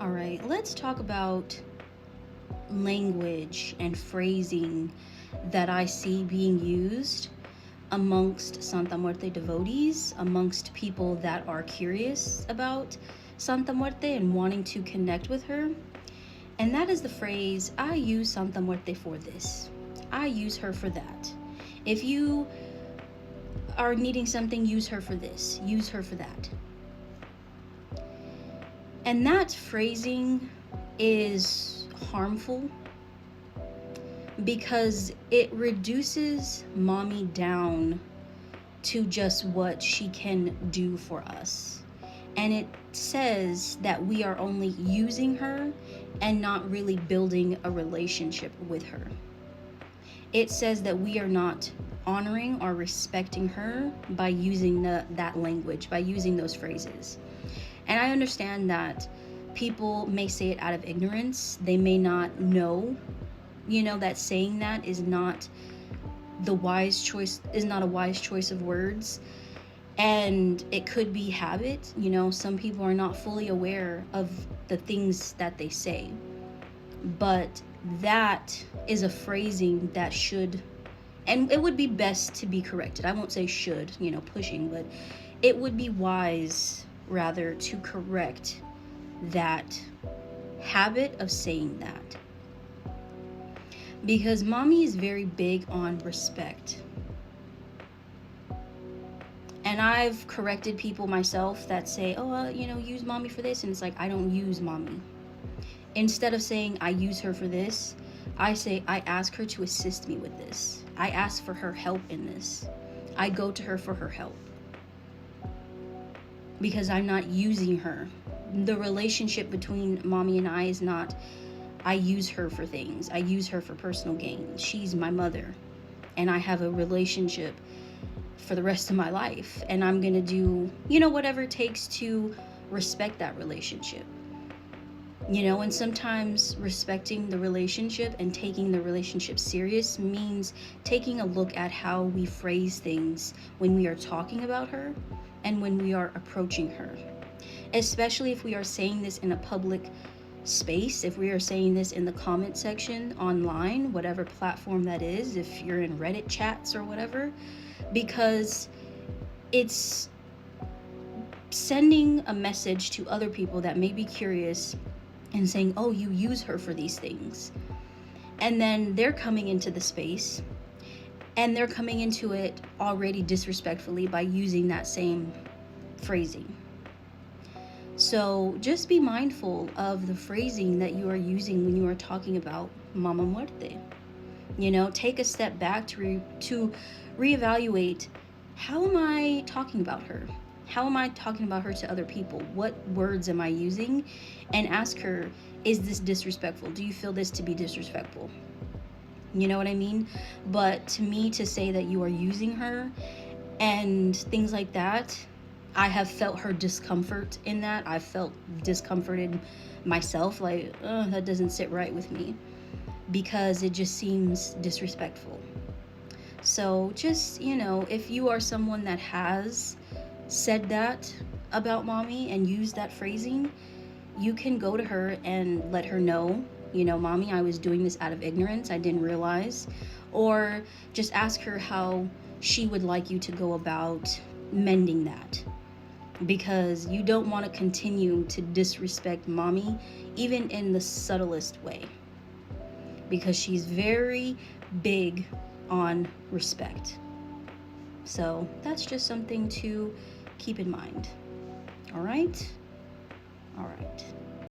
All right, let's talk about language and phrasing that I see being used amongst Santa Muerte devotees, amongst people that are curious about Santa Muerte and wanting to connect with her. And that is the phrase, I use Santa Muerte for this. I use her for that. If you are needing something, use her for this, use her for that. And that phrasing is harmful because it reduces mommy down to just what she can do for us. And it says that we are only using her and not really building a relationship with her. It says that we are not honoring or respecting her by using that language, by using those phrases. And I understand that people may say it out of ignorance. They may not know, that saying that is not the wise choice, is not a wise choice of words. And it could be habit. Some people are not fully aware of the things that they say. But that is a phrasing that should, and it would be best to be corrected. I won't say should, pushing, but it would be wise rather to correct that habit of saying that. Because mommy is very big on respect. And I've corrected people myself that say, use mommy for this. And it's like, I don't use mommy. Instead of saying I use her for this, I say I ask her to assist me with this. I ask for her help in this. I go to her for her help. Because I'm not using her. The relationship between mommy and I is not, I use her for things. I use her for personal gain. She's my mother. And I have a relationship for the rest of my life. And I'm going to do, whatever it takes to respect that relationship. And sometimes respecting the relationship and taking the relationship serious means taking a look at how we phrase things when we are talking about her and when we are approaching her. Especially if we are saying this in a public space, if we are saying this in the comment section online, whatever platform that is, if you're in Reddit chats or whatever, because it's sending a message to other people that may be curious and saying, oh, you use her for these things. And then they're coming into the space and they're coming into it already disrespectfully by using that same phrasing. So just be mindful of the phrasing that you are using when you are talking about Mama Muerte. Take a step back to reevaluate, how am I talking about her? How am I talking about her to other people? What words am I using? And ask her, is this disrespectful? Do you feel this to be disrespectful? You know what I mean? But to me, to say that you are using her and things like that, I have felt her discomfort in that. I've felt discomforted myself, like, that doesn't sit right with me, because it just seems disrespectful. So just, if you are someone that has said that about mommy and used that phrasing, you can go to her and let her know, mommy, I was doing this out of ignorance, I didn't realize. Or just ask her how she would like you to go about mending that, because you don't want to continue to disrespect mommy, even in the subtlest way, because she's very big on respect. So that's just something to keep in mind. All right? All right.